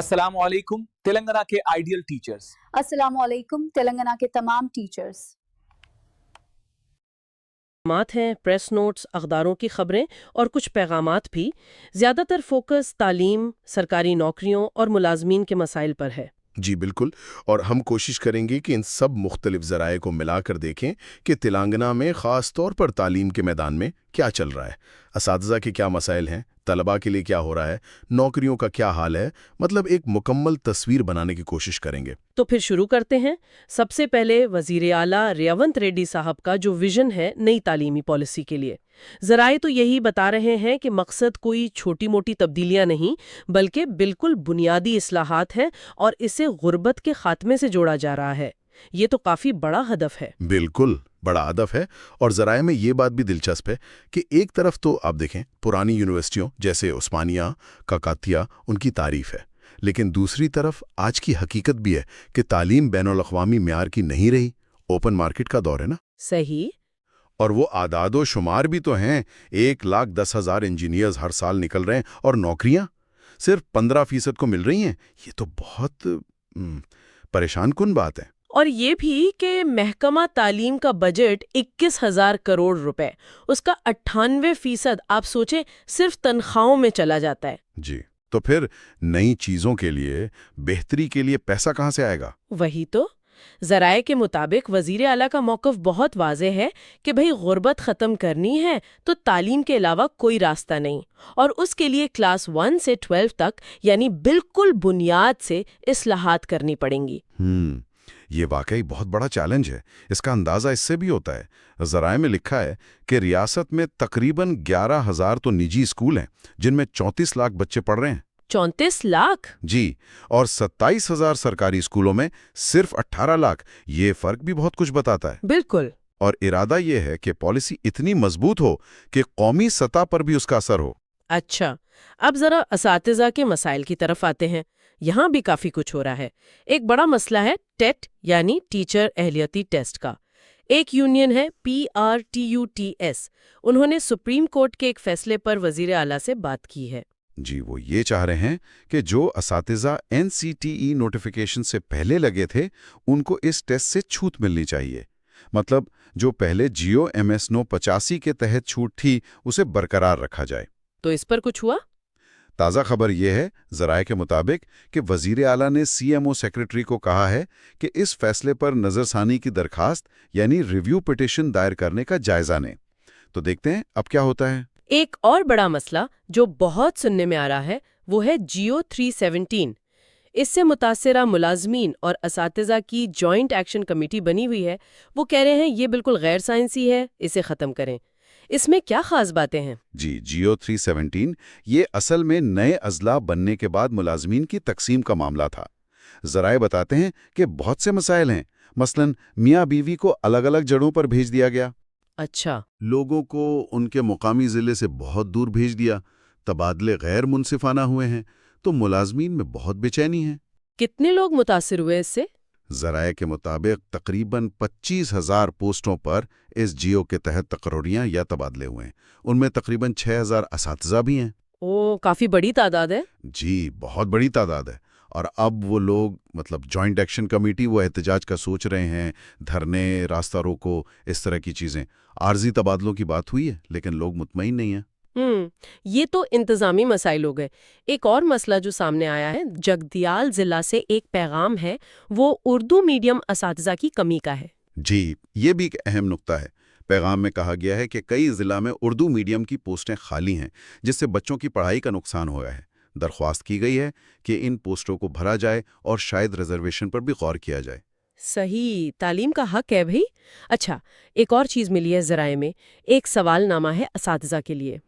السلام علیکم تلنگانہ کے آئیڈیل ٹیچرز۔ السلام علیکم تلنگانہ کے تمام ٹیچرز۔ معلومات ہیں، پریس نوٹس، اخباروں کی خبریں اور کچھ پیغامات بھی۔ زیادہ تر فوکس تعلیم، سرکاری نوکریوں اور ملازمین کے مسائل پر ہے۔ جی بالکل، اور ہم کوشش کریں گے کہ ان سب مختلف ذرائع کو ملا کر دیکھیں کہ تلنگانہ میں خاص طور پر تعلیم کے میدان میں کیا چل رہا ہے، اساتذہ کے کیا مسائل ہیں، طلباء کے لیے کیا ہو رہا ہے، نوکریوں کا کیا حال ہے، مطلب ایک مکمل تصویر بنانے کی کوشش کریں گے۔ تو پھر شروع کرتے ہیں۔ سب سے پہلے وزیر اعلیٰ ریونت ریڈی صاحب کا جو ویژن ہے نئی تعلیمی پالیسی کے لیے۔ ذرائع تو یہی بتا رہے ہیں کہ مقصد کوئی چھوٹی موٹی تبدیلیاں نہیں بلکہ بالکل بنیادی اصلاحات ہیں اور اسے غربت کے خاتمے سے جوڑا جا رہا ہے۔ یہ تو کافی بڑا ہدف ہے۔ بالکل بڑا ہدف ہے، اور ذرائع میں یہ بات بھی دلچسپ ہے کہ ایک طرف تو آپ دیکھیں پرانی یونیورسٹیوں جیسے عثمانیہ، کاکاتیہ، ان کی تعریف ہے، لیکن دوسری طرف آج کی حقیقت بھی ہے کہ تعلیم بین الاقوامی معیار کی نہیں رہی۔ اوپن مارکیٹ کا دور ہے نا۔ صحیح۔ اور وہ اعداد و شمار بھی تو ہیں، 1,10,000 انجینئرز ہر سال نکل رہے ہیں اور نوکریاں صرف 15% کو مل رہی ہیں۔ یہ تو بہت پریشان کن بات ہے۔ اور یہ بھی کہ محکمہ تعلیم کا بجٹ 21,000 کروڑ روپے، اس کا 98% آپ سوچیں صرف تنخواہوں میں چلا جاتا ہے۔ جی تو پھر نئی چیزوں کے لیے، بہتری کے لیے پیسہ کہاں سے آئے گا؟ وہی تو۔ ذرائع کے مطابق وزیر اعلیٰ کا موقف بہت واضح ہے کہ بھئی غربت ختم کرنی ہے تو تعلیم کے علاوہ کوئی راستہ نہیں، اور اس کے لیے کلاس 1 سے 12 تک یعنی بالکل بنیاد سے اصلاحات کرنی پڑیں گی۔ یہ واقعی بہت بڑا چیلنج ہے۔ اس کا اندازہ اس سے بھی ہوتا ہے، ذرائع میں لکھا ہے کہ ریاست میں تقریباً 11,000 تو نجی اسکول ہیں جن میں 34 لاکھ بچے پڑھ رہے ہیں۔ 34 لاکھ؟ جی، اور 27,000 سرکاری اسکولوں میں صرف 18 لاکھ۔ یہ فرق بھی بہت کچھ بتاتا ہے۔ بالکل۔ اور ارادہ یہ ہے کہ پالیسی اتنی مضبوط ہو کہ قومی سطح پر بھی اس کا اثر ہو۔ اچھا، اب ذرا اساتذہ کے مسائل کی طرف آتے ہیں۔ یہاں بھی کافی کچھ ہو رہا ہے۔ ایک بڑا مسئلہ ہے ٹیٹ یعنی ٹیچر اہلیتی ٹیسٹ کا۔ ایک یونین ہے PRTUTS، انہوں نے سپریم کورٹ کے ایک فیصلے پر وزیر اعلیٰ سے بات کی ہے۔ جی، وہ یہ چاہ رہے ہیں کہ جو اساتذہ NCTE نوٹیفیکیشن سے پہلے لگے تھے ان کو اس ٹیسٹ سے چھوٹ ملنی چاہیے۔ مطلب جو پہلے GOMS 985 کے تحت چھوٹ تھی اسے برقرار رکھا جائے۔ تو اس پر کچھ ہوا؟ تازہ خبر یہ ہے ذرائع کے مطابق کہ وزیر اعلیٰ نے CMO سیکریٹری کو کہا ہے کہ اس فیصلے پر نظر ثانی کی درخواست یعنی ریویو پٹیشن دائر کرنے کا جائزہ لیں۔ تو دیکھتے ہیں اب کیا ہوتا ہے۔ ایک اور بڑا مسئلہ جو بہت سننے میں آ رہا ہے وہ ہے GO 317۔ اس سے متاثرہ ملازمین اور اساتذہ کی جوائنٹ ایکشن کمیٹی بنی ہوئی ہے۔ وہ کہہ رہے ہیں یہ بالکل غیر سائنسی ہے، اسے ختم کریں۔ اس میں کیا خاص باتیں ہیں؟ جی، GO 317 یہ اصل میں نئے اضلاع بننے کے بعد ملازمین کی تقسیم کا معاملہ تھا۔ ذرائع بتاتے ہیں کہ بہت سے مسائل ہیں، مثلاً میاں بیوی کو الگ الگ جڑوں پر بھیج دیا گیا۔ اچھا۔ لوگوں کو ان کے مقامی ضلع سے بہت دور بھیج دیا، تبادلے غیر منصفانہ ہوئے ہیں، تو ملازمین میں بہت بے چینی ہے۔ کتنے لوگ متاثر ہوئے اس سے؟ ذرائع کے مطابق تقریباً 25,000 پوسٹوں پر اس GO کے تحت تقرریاں یا تبادلے ہوئے ہیں۔ ان میں تقریباً 6,000 اساتذہ بھی ہیں۔ کافی بڑی تعداد ہے۔ جی، بہت بڑی تعداد ہے۔ اور اب وہ لوگ جوائنٹ ایکشن کمیٹی وہ احتجاج کا سوچ رہے ہیں، دھرنے، راستہ روکو، اس طرح کی چیزیں۔ عارضی تبادلوں کی بات ہوئی ہے لیکن لوگ مطمئن نہیں ہیں۔ یہ تو انتظامی مسائل ہو گئے۔ ایک اور مسئلہ جو سامنے آیا ہے جگدیال ضلع سے ایک پیغام ہے، وہ اردو میڈیم اساتذہ کی کمی کا ہے۔ جی، یہ بھی ایک اہم نقطہ ہے۔ پیغام میں کہا گیا ہے کہ کئی ضلع میں اردو میڈیم کی پوسٹیں خالی ہیں جس سے بچوں کی پڑھائی کا نقصان ہوا ہے۔ درخواست کی گئی ہے کہ ان پوسٹوں کو بھرا جائے اور شاید ریزرویشن پر بھی غور کیا جائے۔ صحیح، تعلیم کا حق ہے بھئی۔ اچھا، ایک اور چیز ملی ہے ذرائع میں، ایک سوال نامہ ہے اساتذہ کے لیے۔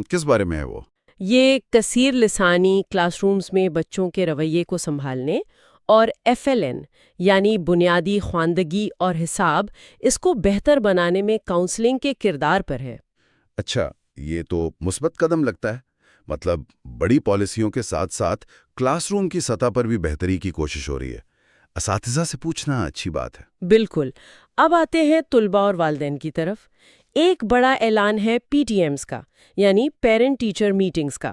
کس بارے میں ہے وہ؟ یہ کثیر لسانی کلاس رومز میں بچوں کے رویے کو سنبھالنے اور FLN یعنی بنیادی خواندگی اور حساب، اس کو بہتر بنانے میں کاؤنسلنگ کے کردار پر ہے۔ اچھا، یہ تو مثبت قدم لگتا ہے۔ مطلب بڑی پالیسیوں کے ساتھ ساتھ کلاس روم کی سطح پر بھی بہتری کی کوشش ہو رہی ہے۔ اساتذہ سے پوچھنا اچھی بات ہے۔ بالکل۔ اب آتے ہیں طلباء اور والدین کی طرف۔ ایک بڑا اعلان ہے PTMs کا، یعنی پیرنٹ ٹیچر میٹنگز کا۔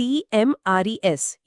TMRES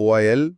OIL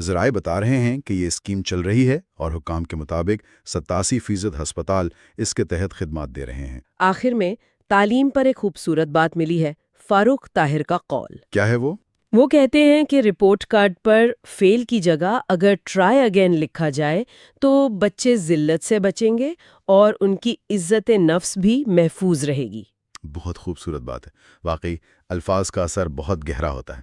ذرائع بتا رہے ہیں کہ یہ اسکیم چل رہی ہے اور حکام کے مطابق 87% ہسپتال اس کے تحت خدمات دے رہے ہیں۔ آخر میں تعلیم پر ایک خوبصورت بات ملی ہے، فاروق طاہر کا قول۔ کیا ہے وہ؟ وہ کہتے ہیں کہ رپورٹ کارڈ پر فیل کی جگہ اگر ٹرائی اگین لکھا جائے تو بچے ذلت سے بچیں گے اور ان کی عزت نفس بھی محفوظ رہے گی۔ بہت خوبصورت بات ہے۔ واقعی الفاظ کا اثر بہت گہرا ہوتا ہے۔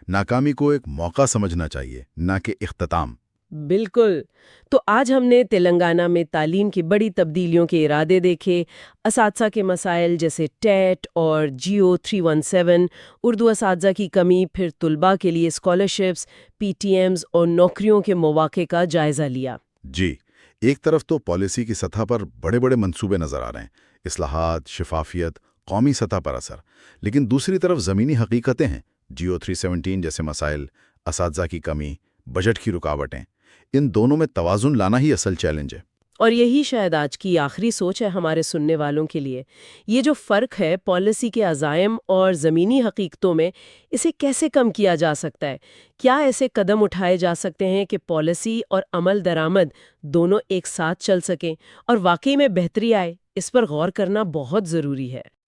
ناکامی کو ایک موقع سمجھنا چاہیے، نہ کہ اختتام۔ بالکل۔ تو آج ہم نے تلنگانہ میں تعلیم کی بڑی تبدیلیوں کے ارادے دیکھے، اساتذہ کے مسائل جیسے ٹیٹ اور جیو 317، اردو اساتذہ کی کمی، پھر طلباء کے لیے اسکالرشپس، پی ٹی ایمز اور نوکریوں کے مواقع کا جائزہ لیا۔ جی، ایک طرف تو پالیسی کی سطح پر بڑے بڑے منصوبے نظر آ رہے ہیں، اصلاحات، شفافیت، قومی سطح پر اثر، لیکن دوسری طرف زمینی حقیقتیں ہیں، جیو 317 جیسے مسائل، اساتذہ کی کمی، بجٹ کی رکاوٹیں۔ ان دونوں میں توازن لانا ہی اصل چیلنج ہے۔ اور یہی شاید آج کی آخری سوچ ہے ہمارے سننے والوں کے لیے۔ یہ جو فرق ہے پالیسی کے عزائم اور زمینی حقیقتوں میں، اسے کیسے کم کیا جا سکتا ہے؟ کیا ایسے قدم اٹھائے جا سکتے ہیں کہ پالیسی اور عمل درآمد دونوں ایک ساتھ چل سکیں اور واقعی میں بہتری آئے؟ اس پر غور کرنا بہت ضروری ہے۔